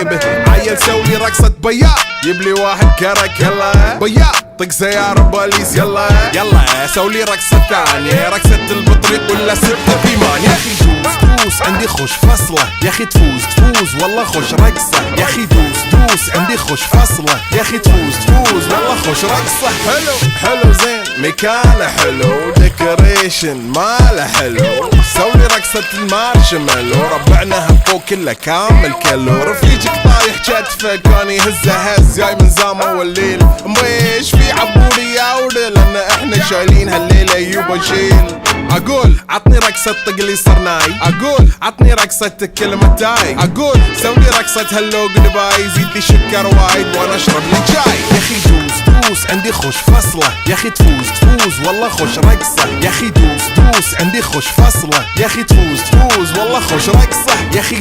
جيبه. عيل سوي رقصة بياض جيب لي واحد كرك يلا بياض طق سيارة بوليس يلا يلا سولي رقصة ثانية رقصة البطريق ولا ستة بيمان. يا اخي دوس عندي خوش فصلة يا اخي تفوز والله خوش رقصة يا اخي دوس عندي خوش فصلة يا اخي تفوز والله خوش رقصة. حلو زين مكانه حلو ديكوريشن ماله حلو سولي رقصة المارشميلو ربعنا هفو كله كامل كيلو. رفيجك طايح كتفه كان يهز جاي من زامه والليل مبيش في عبوري يا ودل لان احنا شايلين هالليلة يوبا شيل. اقول عطني رقصة طقلي صرناي اقول عطني رقصة كلمة تاي اقول سوي رقصة هلو قلباي زيد لي شكر وايد وانا اشرب لي جاي. يا اخي دوس عندي خوش فصلة يا اخي تفوز والله خوش رقصة يا اخي دوس عندي خوش فصلة يا اخي تفوز والله خوش رقصة يا اخي